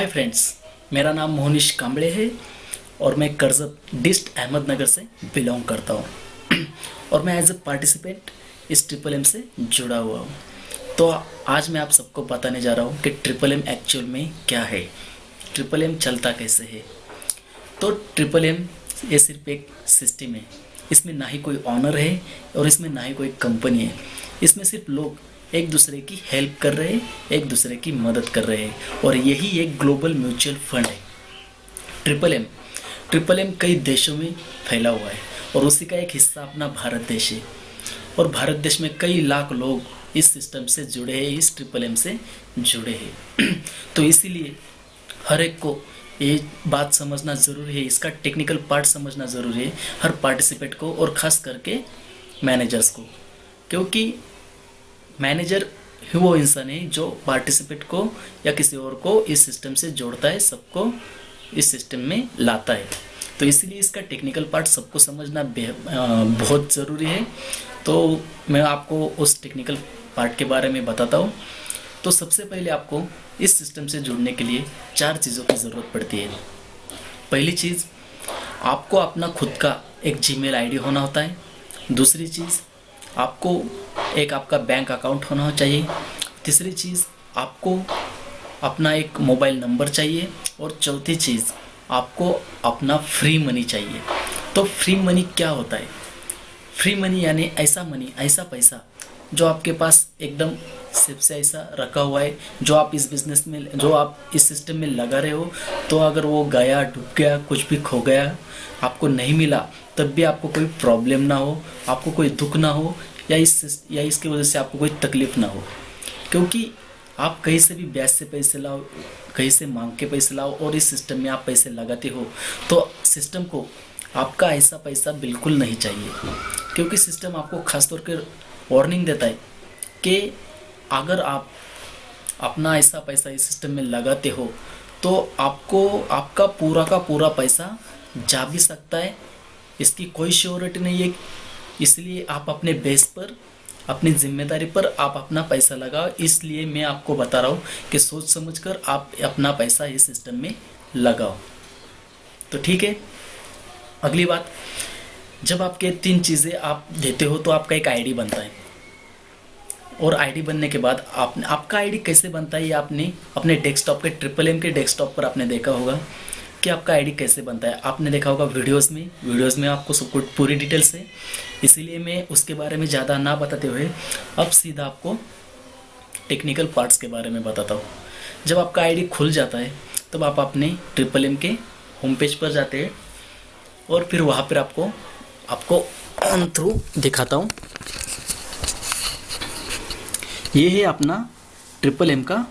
Hi friends, मेरा नाम मोहनिश कांबळे है और मैं करजत डिस्ट अहमदनगर से बिलोंग करता हूँ और मैं एज ए पार्टिसिपेंट इस ट्रिपल एम से जुड़ा हुआ हूँ। तो आज मैं आप सबको बताने जा रहा हूँ कि ट्रिपल एम एक्चुअल में क्या है, ट्रिपल एम चलता कैसे है। तो ट्रिपल एम ये सिर्फ एक सिस्टम है, इसमें ना ही कोई ऑनर है और इसमें ना ही कोई कंपनी है। इसमें सिर्फ लोग एक दूसरे की हेल्प कर रहे हैं, एक दूसरे की मदद कर रहे हैं और यही एक ग्लोबल म्यूचुअल फंड है। ट्रिपल एम कई देशों में फैला हुआ है और उसी का एक हिस्सा अपना भारत देश है और भारत देश में कई लाख लोग इस सिस्टम से जुड़े हैं, इस ट्रिपल एम से जुड़े हैं। तो इसीलिए हर एक को ये बात समझना ज़रूरी है, इसका टेक्निकल पार्ट समझना ज़रूरी है हर पार्टिसिपेंट को और ख़ास करके मैनेजर्स को, क्योंकि मैनेजर ही वो इंसान है जो पार्टिसिपेंट को या किसी और को इस सिस्टम से जोड़ता है, सबको इस सिस्टम में लाता है। तो इसीलिए इसका टेक्निकल पार्ट सबको समझना बहुत ज़रूरी है। तो मैं आपको उस टेक्निकल पार्ट के बारे में बताता हूँ। तो सबसे पहले आपको इस सिस्टम से जुड़ने के लिए 4 चीज़ों की ज़रूरत पड़ती है। पहली चीज़, आपको अपना खुद का एक जीमेल आईडी होना होता है। दूसरी चीज़, आपको एक आपका बैंक अकाउंट होना चाहिए। तीसरी चीज़, आपको अपना एक मोबाइल नंबर चाहिए और चौथी चीज़, आपको अपना फ्री मनी चाहिए। तो फ्री मनी क्या होता है? फ्री मनी यानी ऐसा पैसा जो आपके पास एकदम सिर्फ से ऐसा रखा हुआ है, जो आप इस बिज़नेस में, जो आप इस सिस्टम में लगा रहे हो, तो अगर वो गया, डूब गया, कुछ भी खो गया, आपको नहीं मिला, तब भी आपको कोई प्रॉब्लम ना हो, आपको कोई दुख ना हो या इसकी वजह से आपको कोई तकलीफ ना हो। क्योंकि आप कहीं से भी ब्याज से पैसे लाओ, कहीं से मांग के पैसे लाओ और इस सिस्टम में आप पैसे लगाते हो, तो सिस्टम को आपका ऐसा पैसा बिल्कुल नहीं चाहिए। क्योंकि सिस्टम आपको खास तौर पर वार्निंग देता है कि अगर आप अपना ऐसा पैसा इस सिस्टम में लगाते हो तो आपको आपका पूरा का पूरा पैसा जा भी सकता है, इसकी कोई श्योरिटी नहीं है। इसलिए आप अपने बेस पर, अपनी जिम्मेदारी पर आप अपना पैसा लगाओ। इसलिए मैं आपको बता रहा हूँ कि सोच समझकर आप अपना पैसा इस सिस्टम में लगाओ। तो ठीक है। अगली बात, जब आपके 3 चीज़ें आप देते हो तो आपका एक आईडी बनता है और आईडी बनने के बाद आपका आईडी कैसे बनता है ये आपने अपने डेस्कटॉप के ट्रिपल एम के डेस्कटॉप पर आपने देखा होगा कि आपका आईडी कैसे बनता है। आपने देखा होगा वीडियोस में आपको सब कुछ पूरी डिटेल्स है। इसीलिए मैं उसके बारे में ज़्यादा ना बताते हुए अब सीधा आपको टेक्निकल पार्ट्स के बारे में बताता हूँ। जब आपका आईडी खुल जाता है तब आप अपने ट्रिपल एम के होम पेज पर जाते हैं और फिर वहाँ पर आपको ऑन थ्रू दिखाता हूँ। ये है अपना ट्रिपल एम का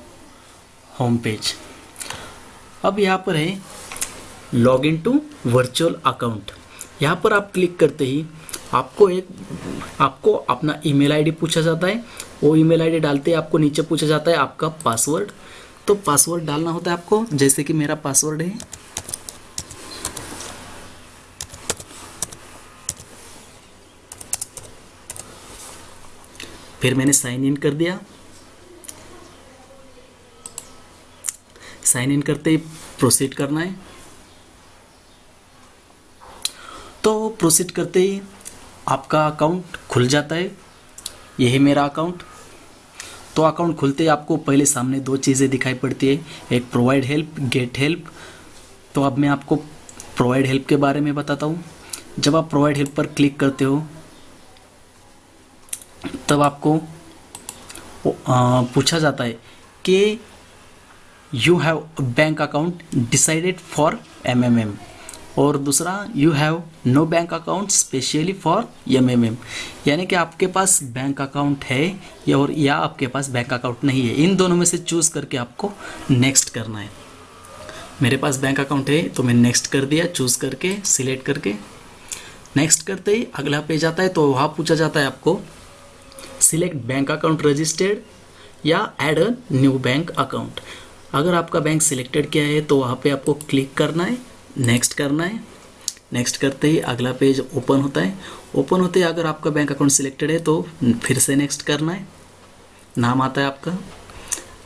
होम पेज। अब यहाँ पर है log in to virtual account. यहाँ पर आप क्लिक करते ही आपको अपना ईमेल आईडी पूछा जाता है। वो ईमेल आईडी डालते ही आपको नीचे पूछा जाता है आपका पासवर्ड। तो पासवर्ड डालना होता है आपको, जैसे कि मेरा पासवर्ड है फिर मैंने साइन इन कर दिया। साइन इन करते ही प्रोसीड करना है। तो प्रोसीड करते ही आपका अकाउंट खुल जाता है। यही मेरा अकाउंट। तो अकाउंट खुलते ही आपको पहले सामने 2 चीज़ें दिखाई पड़ती है, एक प्रोवाइड हेल्प, गेट हेल्प। तो अब मैं आपको प्रोवाइड हेल्प के बारे में बताता हूँ। जब आप प्रोवाइड हेल्प पर क्लिक करते हो तब आपको पूछा जाता है कि you have bank account decided for MMM और दूसरा you have no bank account specially for MMM, यानी कि आपके पास बैंक अकाउंट है या आपके पास बैंक अकाउंट नहीं है। इन दोनों में से चूज़ करके आपको नेक्स्ट करना है। मेरे पास बैंक अकाउंट है तो मैं नेक्स्ट कर दिया, चूज़ करके, सिलेक्ट करके। नेक्स्ट करते ही अगला पेज आता है। तो वहाँ पूछा जाता है आपको सिलेक्ट बैंक अकाउंट रजिस्टर्ड या add a new bank account. अगर आपका बैंक सिलेक्टेड किया है तो वहाँ पे आपको क्लिक करना है, नेक्स्ट करना है। नेक्स्ट करते ही अगला पेज ओपन होता है। ओपन होते ही अगर आपका बैंक अकाउंट सिलेक्टेड है तो फिर से नेक्स्ट करना है। नाम आता है आपका।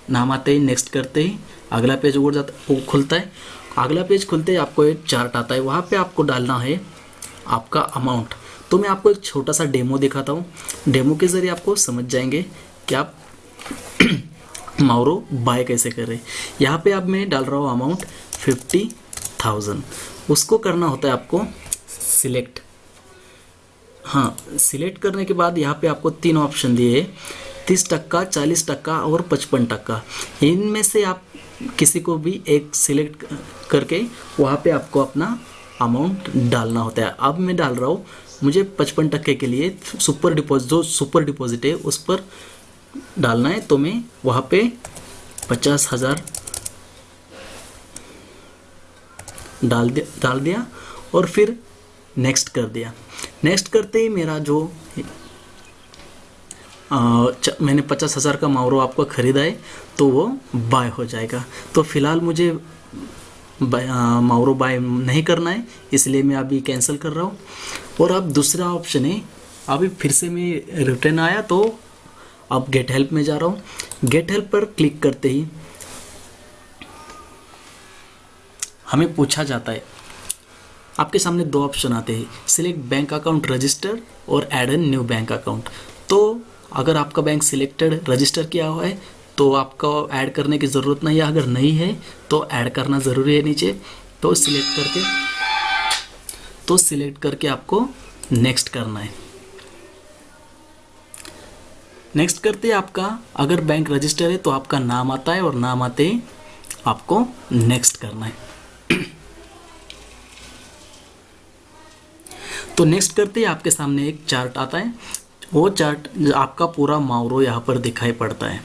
नाम आते ही नेक्स्ट करते ही अगला पेज उड़ जाता, वो खुलता है। अगला पेज खुलते ही आपको एक चार्ट आता है, वहाँ पे आपको डालना है आपका अमाउंट। तो मैं आपको एक छोटा सा डेमो दिखाता हूँ, डेमो के ज़रिए आपको समझ जाएंगे कि आप माउरो बाय कैसे करें। यहाँ पे अब मैं डाल रहा हूँ अमाउंट 50,000। उसको करना होता है आपको सिलेक्ट। हाँ, सिलेक्ट करने के बाद यहाँ पे आपको 3 ऑप्शन दिए, 30%, 40% और 55%। इनमें से आप किसी को भी एक सिलेक्ट करके वहाँ पे आपको अपना अमाउंट डालना होता है। अब मैं डाल रहा हूँ, मुझे 55% के लिए सुपर डिपॉजिट, जो सुपर डिपॉजिट है उस पर डालना है, तो मैं वहाँ पे 50,000 डाल दिया और फिर नेक्स्ट कर दिया। नेक्स्ट करते ही मेरा जो मैंने 50,000 का माउरो आपको ख़रीदा है तो वो बाय हो जाएगा। तो फिलहाल मुझे माउरो बाय नहीं करना है, इसलिए मैं अभी कैंसिल कर रहा हूँ। और अब दूसरा ऑप्शन है, अभी फिर से मैं रिटर्न आया तो अब गेट हेल्प में जा रहा हूँ। गेट हेल्प पर क्लिक करते ही हमें पूछा जाता है, आपके सामने 2 ऑप्शन आते हैं, सिलेक्ट बैंक अकाउंट रजिस्टर और add N new bank account. तो अगर आपका बैंक सिलेक्टेड रजिस्टर किया हुआ है तो आपको ऐड करने की ज़रूरत नहीं है, अगर नहीं है तो ऐड करना ज़रूरी है नीचे। तो सिलेक्ट करके आपको नेक्स्ट करना है। नेक्स्ट करते आपका अगर बैंक रजिस्टर है तो आपका नाम आता है और नाम आते ही आपको नेक्स्ट करना है। तो नेक्स्ट करते ही आपके सामने एक चार्ट आता है, वो चार्ट आपका पूरा माउरो यहाँ पर दिखाई पड़ता है।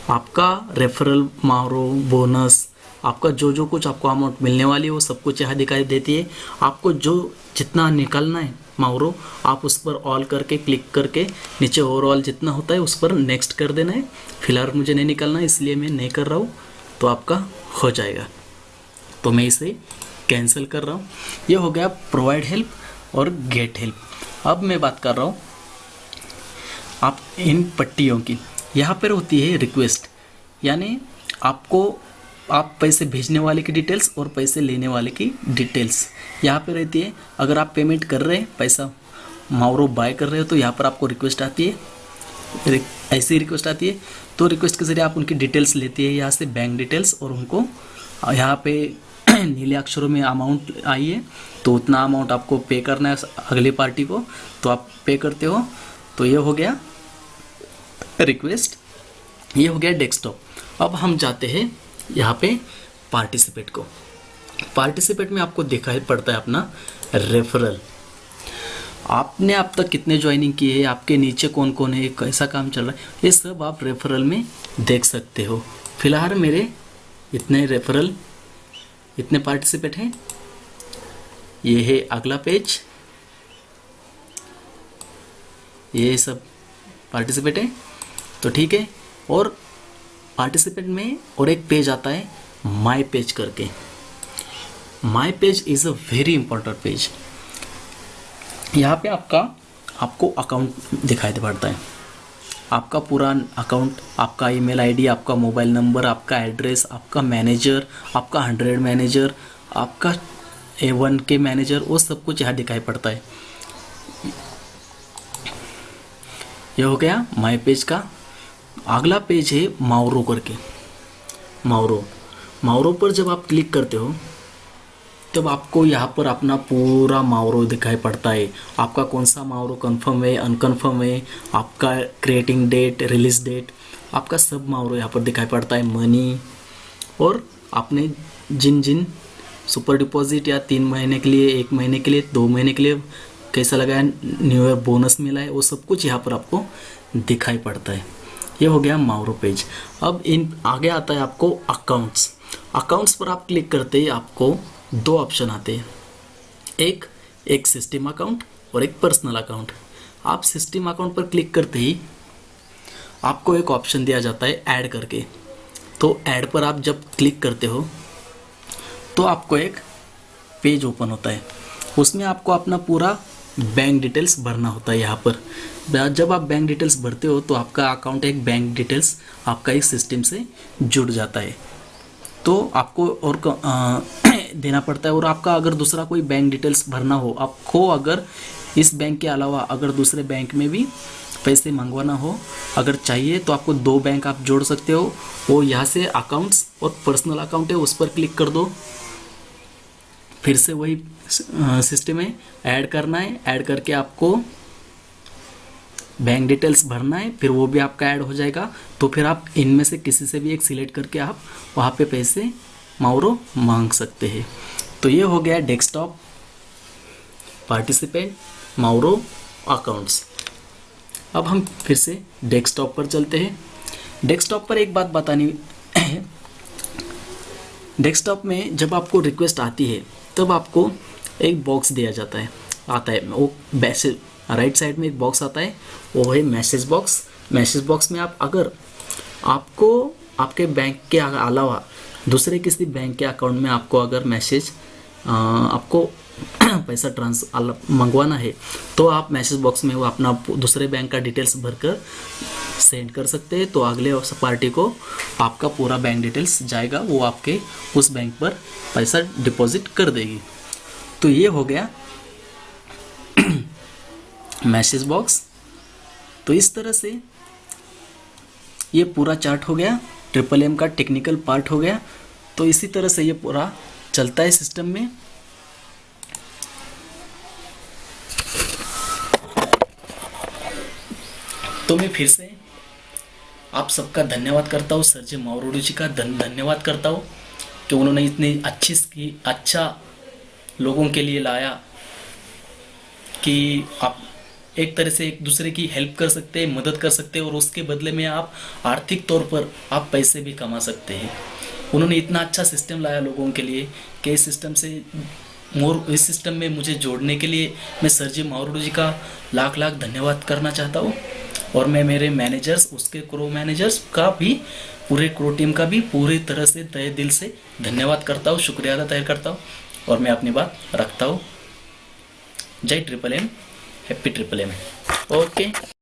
आपका रेफरल माउरो, बोनस, आपका जो कुछ आपको अमाउंट मिलने वाली है वो सब कुछ यहाँ दिखाई देती है। आपको जितना निकालना है माउरो, आप उस पर ऑल करके क्लिक करके नीचे ओवरऑल जितना होता है उस पर नेक्स्ट कर देना है। फिलहाल मुझे नहीं निकालना है इसलिए मैं नहीं कर रहा हूँ, तो आपका हो जाएगा। तो मैं इसे कैंसिल कर रहा हूँ। ये हो गया प्रोवाइड हेल्प और गेट हेल्प। अब मैं बात कर रहा हूँ आप इन पट्टियों की। यहाँ पर होती है रिक्वेस्ट, यानी आप पैसे भेजने वाले की डिटेल्स और पैसे लेने वाले की डिटेल्स यहाँ पे रहती है। अगर आप पेमेंट कर रहे हैं, पैसा माउरो बाय कर रहे हो, तो यहाँ पर आपको रिक्वेस्ट आती है, ऐसी रिक्वेस्ट आती है। तो रिक्वेस्ट के ज़रिए आप उनकी डिटेल्स लेती है, यहाँ से बैंक डिटेल्स, और उनको यहाँ पे नीले अक्षरों में अमाउंट आई है तो उतना अमाउंट आपको पे करना है अगले पार्टी को, तो आप पे करते हो। तो ये हो गया रिक्वेस्ट, ये हो गया डेस्कटॉप। अब हम जाते हैं यहाँ पे पार्टिसिपेट को। पार्टिसिपेट में आपको दिखाई पड़ता है अपना रेफरल, आपने अब तक कितने ज्वाइनिंग किए हैं, आपके नीचे कौन कौन है, कैसा काम चल रहा है, ये सब आप रेफरल में देख सकते हो। फिलहाल मेरे इतने पार्टिसिपेट हैं। ये है अगला पेज, ये सब पार्टिसिपेट है, तो ठीक है। और पार्टिसिपेंट में और एक पेज आता है माय पेज करके। My page is a very important page. यहाँ पे आपको अकाउंट दिखाई पड़ता है, आपका पूरा अकाउंट, आपका ईमेल आईडी, आपका मोबाइल नंबर, आपका एड्रेस, आपका मैनेजर, आपका 100 मैनेजर, आपका A1 के मैनेजर, वो सब कुछ यहाँ दिखाई पड़ता है। ये हो गया माय पेज का। अगला पेज है माउरो करके। माउरो पर जब आप क्लिक करते हो तब आपको यहाँ पर अपना पूरा माउरो दिखाई पड़ता है। आपका कौन सा माउरो कंफर्म है, अनकन्फर्म है, आपका क्रिएटिंग डेट, रिलीज डेट, आपका सब माउरो यहाँ पर दिखाई पड़ता है। मनी, और आपने जिन सुपर डिपॉजिट या 3 महीने के लिए, 1 महीने के लिए, 2 महीने के लिए कैसा लगा है, न्यू ईयर बोनस मिला है, वो सब कुछ यहाँ पर आपको दिखाई पड़ता है। ये हो गया माउरो पेज। अब आगे आता है आपको अकाउंट्स पर आप क्लिक करते ही आपको 2 ऑप्शन आते हैं, एक सिस्टम अकाउंट और एक पर्सनल अकाउंट। आप सिस्टम अकाउंट पर क्लिक करते ही आपको एक ऑप्शन दिया जाता है ऐड करके। तो ऐड पर आप जब क्लिक करते हो तो आपको एक पेज ओपन होता है, उसमें आपको अपना पूरा बैंक डिटेल्स भरना होता है यहाँ पर। जब आप बैंक डिटेल्स भरते हो तो आपका अकाउंट एक बैंक डिटेल्स आपका एक सिस्टम से जुड़ जाता है, तो आपको और देना पड़ता है। और आपका अगर दूसरा कोई बैंक डिटेल्स भरना हो, आपको अगर इस बैंक के अलावा अगर दूसरे बैंक में भी पैसे मंगवाना हो अगर चाहिए, तो आपको 2 बैंक आप जोड़ सकते हो। वो यहाँ से अकाउंट्स और पर्सनल अकाउंट है उस पर क्लिक कर दो, फिर से वही सिस्टम में ऐड करना है, ऐड करके आपको बैंक डिटेल्स भरना है, फिर वो भी आपका ऐड हो जाएगा। तो फिर आप इनमें से किसी से भी एक सिलेक्ट करके आप वहाँ पे पैसे माउरो मांग सकते हैं। तो ये हो गया डेस्कटॉप, पार्टिसिपेंट, माउरो, अकाउंट्स। अब हम फिर से डेस्कटॉप पर चलते हैं। डेस्कटॉप पर एक बात बतानी है, डेस्कटॉप में जब आपको रिक्वेस्ट आती है तब आपको एक बॉक्स दिया जाता है, आता है वो मैसेज, राइट साइड में एक बॉक्स आता है, वो है मैसेज बॉक्स। मैसेज बॉक्स में आप अगर आपको आपके बैंक के अलावा दूसरे किसी बैंक के अकाउंट में आपको अगर मैसेज आपको पैसा मंगवाना है, तो आप मैसेज बॉक्स में वो अपना दूसरे बैंक का डिटेल्स भरकर सेंड कर सकते हैं। तो अगले पार्टी को आपका पूरा बैंक डिटेल्स जाएगा, वो आपके उस बैंक पर पैसा डिपॉजिट कर देगी। तो ये हो गया मैसेज बॉक्स। तो इस तरह से ये पूरा चार्ट हो गया, ट्रिपल एम का टेक्निकल पार्ट हो गया। तो इसी तरह से ये पूरा चलता है सिस्टम में। तो मैं फिर से आप सबका धन्यवाद करता हूँ, सर जी मावरोडू जी का धन्यवाद करता हूँ कि उन्होंने इतनी अच्छा लोगों के लिए लाया कि आप एक तरह से एक दूसरे की हेल्प कर सकते हैं, मदद कर सकते हैं, और उसके बदले में आप आर्थिक तौर पर आप पैसे भी कमा सकते हैं। उन्होंने इतना अच्छा सिस्टम लाया लोगों के लिए कि इस सिस्टम में मुझे जोड़ने के लिए मैं सर जी मावरोडू जी का लाख लाख धन्यवाद करना चाहता हूँ। और मैं मेरे मैनेजर्स, उसके क्रो मैनेजर्स का भी, पूरे क्रो टीम का भी पूरी तरह से तहे दिल से धन्यवाद करता हूँ, शुक्रिया अदा करता हूँ। और मैं अपनी बात रखता हूँ। जय triple M, happy triple M. Okay.